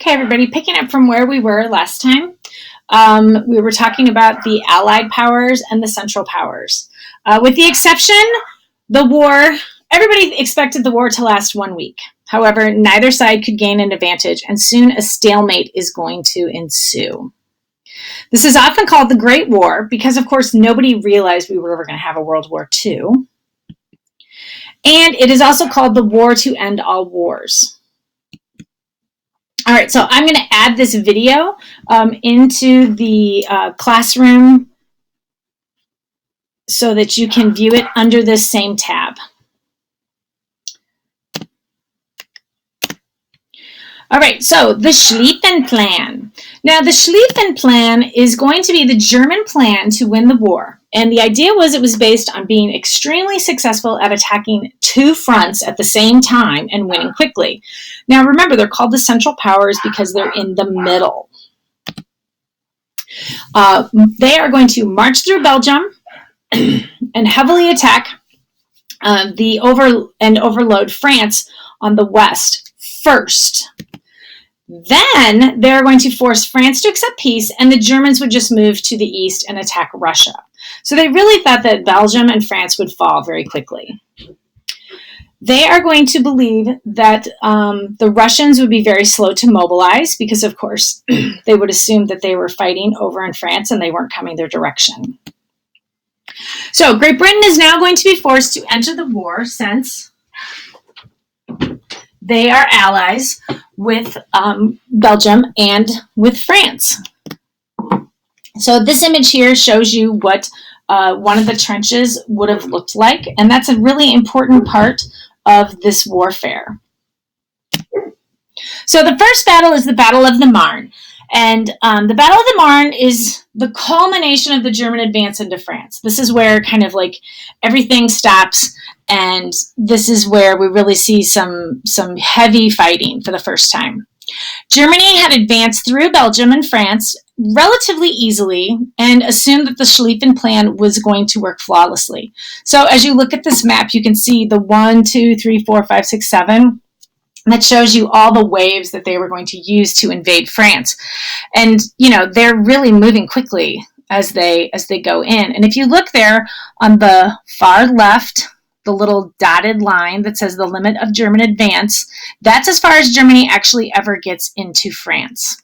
Okay, everybody, picking up from where we were last time, we were talking about the Allied powers and the Central powers. With the exception, the war, everybody expected the war to last 1 week. However, neither side could gain an advantage, and soon a stalemate is going to ensue. This is often called the Great War because, of course, nobody realized we were ever going to have a World War II. And it is also called the War to End All Wars. All right, so I'm going to add this video into the classroom so that you can view it under this same tab. All right, so the Schlieffen Plan. Now, the Schlieffen Plan is going to be the German plan to win the war. And the idea was it was based on being extremely successful at attacking two fronts at the same time and winning quickly. Now, remember, they're called the Central Powers because they're in the middle. They are going to march through Belgium and heavily attack and overload France on the west first. Then they're going to force France to accept peace, and the Germans would just move to the east and attack Russia. So they really thought that Belgium and France would fall very quickly. They are going to believe that the Russians would be very slow to mobilize because, of course, they would assume that they were fighting over in France and they weren't coming their direction. So Great Britain is now going to be forced to enter the war since they are allies with Belgium and with France. So this image here shows you what one of the trenches would have looked like, and that's a really important part of this warfare. So the first battle is the Battle of the Marne. And the Battle of the Marne is the culmination of the German advance into France. This is where kind of like everything stops, and this is where we really see some heavy fighting for the first time. Germany had advanced through Belgium and France relatively easily and assumed that the Schlieffen Plan was going to work flawlessly. So as you look at this map, you can see the 1, 2, 3, 4, 5, 6, 7. That shows you all the waves that they were going to use to invade France. And, you know, they're really moving quickly as they go in. And if you look there on the far left, the little dotted line that says the limit of German advance, that's as far as Germany actually ever gets into France.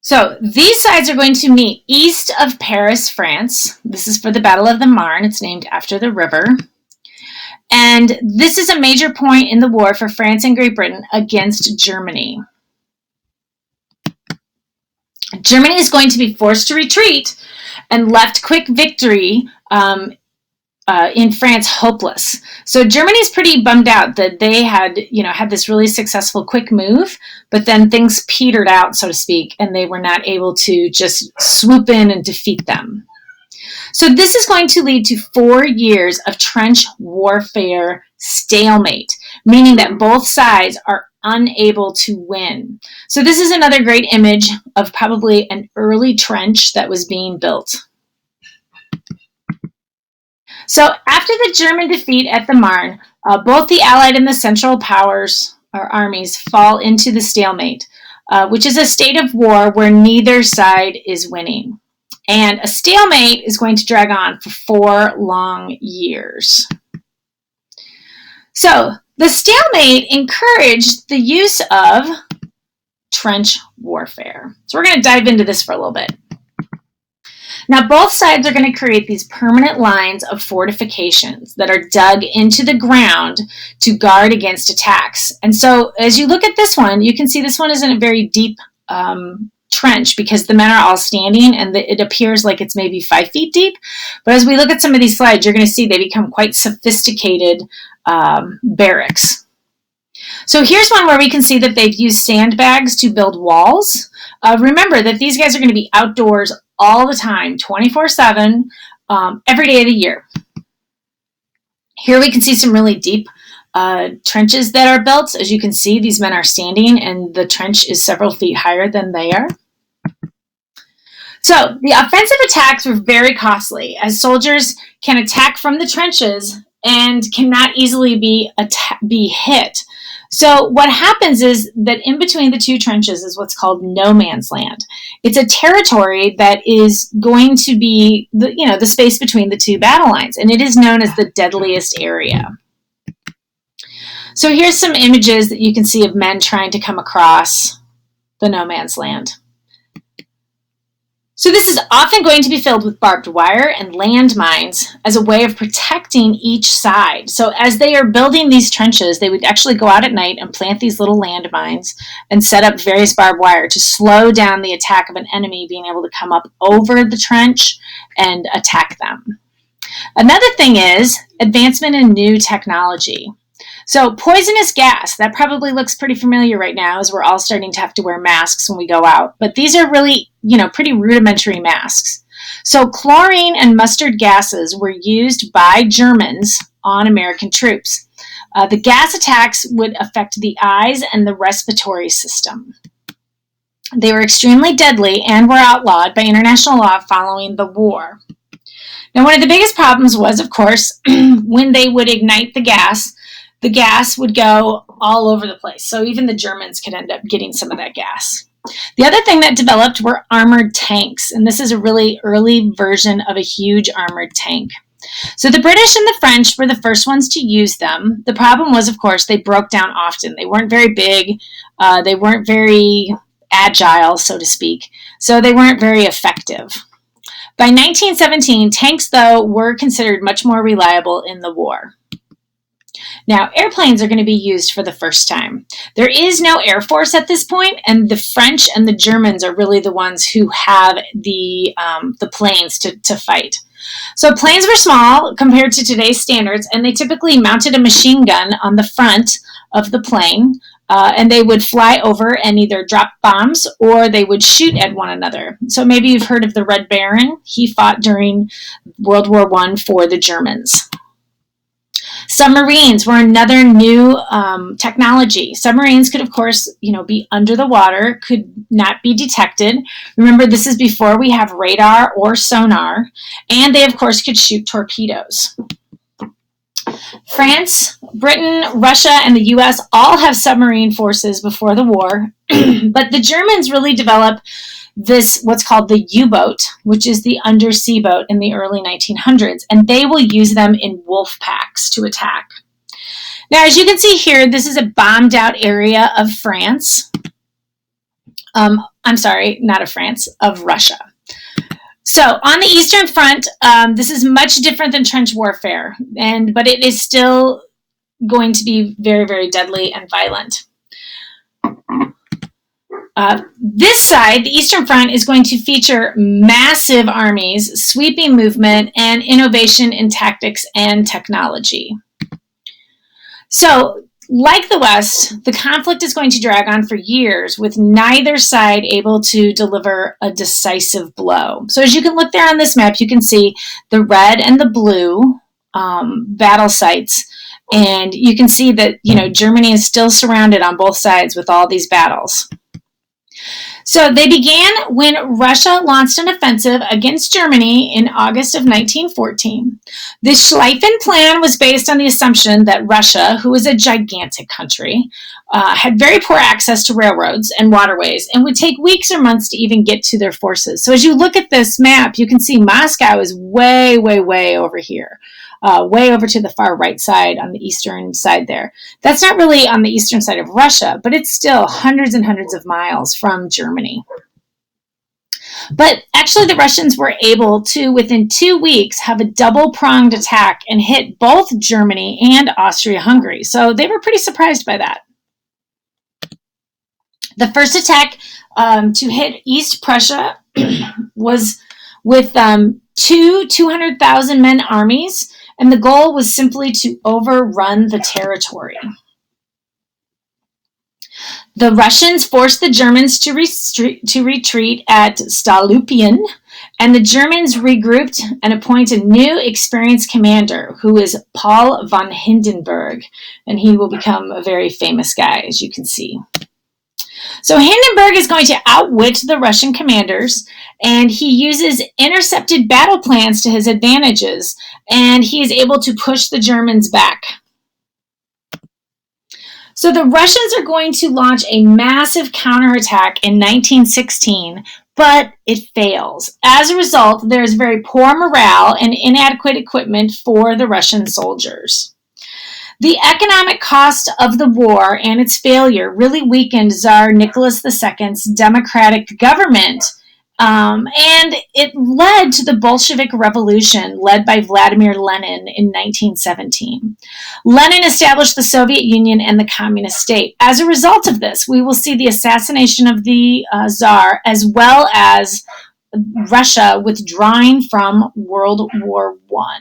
So these sides are going to meet east of Paris, France. This is for the Battle of the Marne. It's named after the river. And this is a major point in the war for France and Great Britain against Germany. Germany is going to be forced to retreat and left quick victory in France hopeless. So Germany's pretty bummed out that they had this really successful quick move, but then things petered out, so to speak, and they were not able to just swoop in and defeat them. So this is going to lead to 4 years of trench warfare stalemate, meaning that both sides are unable to win. So this is another great image of probably an early trench that was being built. So after the German defeat at the Marne, both the Allied and the Central Powers or armies fall into the stalemate, which is a state of war where neither side is winning. And a stalemate is going to drag on for 4 long years. So the stalemate encouraged the use of trench warfare. So we're going to dive into this for a little bit. Now both sides are going to create these permanent lines of fortifications that are dug into the ground to guard against attacks. And so as you look at this one, you can see this one isn't a very deep trench because the men are all standing and it appears like it's maybe 5 feet deep. But as we look at some of these slides, you're going to see they become quite sophisticated barracks. So here's one where we can see that they've used sandbags to build walls. Remember that these guys are going to be outdoors all the time, 24/7, every day of the year. Here we can see some really deep trenches that are built. As you can see, these men are standing and the trench is several feet higher than they are. So the offensive attacks were very costly as soldiers can attack from the trenches and cannot easily be hit. So what happens is that in between the two trenches is what's called no man's land. It's a territory that is going to be the space between the two battle lines, and it is known as the deadliest area. So here's some images that you can see of men trying to come across the no man's land. So this is often going to be filled with barbed wire and landmines as a way of protecting each side. So as they are building these trenches, they would actually go out at night and plant these little landmines and set up various barbed wire to slow down the attack of an enemy being able to come up over the trench and attack them. Another thing is advancement in new technology. So poisonous gas, that probably looks pretty familiar right now as we're all starting to have to wear masks when we go out. But these are really, pretty rudimentary masks. So chlorine and mustard gases were used by Germans on American troops. The gas attacks would affect the eyes and the respiratory system. They were extremely deadly and were outlawed by international law following the war. Now, one of the biggest problems was, of course, when they would ignite the gas would go all over the place. So even the Germans could end up getting some of that gas. The other thing that developed were armored tanks, and this is a really early version of a huge armored tank. So the British and the French were the first ones to use them. The problem was, of course, they broke down often. They weren't very big. They weren't very agile, so to speak. So they weren't very effective. By 1917, tanks, though, were considered much more reliable in the war. Now, airplanes are going to be used for the first time. There is no Air Force at this point, and the French and the Germans are really the ones who have the planes to fight. So planes were small compared to today's standards, and they typically mounted a machine gun on the front of the plane, and they would fly over and either drop bombs or they would shoot at one another. So maybe you've heard of the Red Baron. He fought during World War I for the Germans. Submarines were another new technology. Submarines could, of course, be under the water, could not be detected. Remember, this is before we have radar or sonar, and they, of course, could shoot torpedoes. France, Britain, Russia, and the U.S. all have submarine forces before the war, but the Germans really developed this, what's called the U-boat, which is the undersea boat in the early 1900s, and they will use them in wolf packs to attack. Now, as you can see here, this is a bombed out area of France. I'm sorry, not of France, of Russia. So on the Eastern Front, this is much different than trench warfare, but it is still going to be very, very deadly and violent. This side, the Eastern Front, is going to feature massive armies, sweeping movement, and innovation in tactics and technology. So, like the West, the conflict is going to drag on for years with neither side able to deliver a decisive blow. So as you can look there on this map, you can see the red and the blue battle sites. And you can see that, Germany is still surrounded on both sides with all these battles. So they began when Russia launched an offensive against Germany in August of 1914. This Schlieffen Plan was based on the assumption that Russia, who is a gigantic country, had very poor access to railroads and waterways and would take weeks or months to even get to their forces. So as you look at this map, you can see Moscow is way, way, way over here. Way over to the far right side on the eastern side there. That's not really on the eastern side of Russia, but it's still hundreds and hundreds of miles from Germany. But actually the Russians were able to, within 2 weeks, have a double-pronged attack and hit both Germany and Austria-Hungary. So they were pretty surprised by that. The first attack to hit East Prussia was with two 200,000 men armies, and the goal was simply to overrun the territory. The Russians forced the Germans to retreat at Stolipin, and the Germans regrouped and appointed a new experienced commander who is Paul von Hindenburg, and he will become a very famous guy, as you can see. So Hindenburg is going to outwit the Russian commanders, and he uses intercepted battle plans to his advantages, and he is able to push the Germans back. So the Russians are going to launch a massive counterattack in 1916, but it fails. As a result, there's very poor morale and inadequate equipment for the Russian soldiers. The economic cost of the war and its failure really weakened Tsar Nicholas II's democratic government, and it led to the Bolshevik Revolution led by Vladimir Lenin in 1917. Lenin established the Soviet Union and the communist state. As a result of this, we will see the assassination of the Tsar, as well as Russia withdrawing from World War I.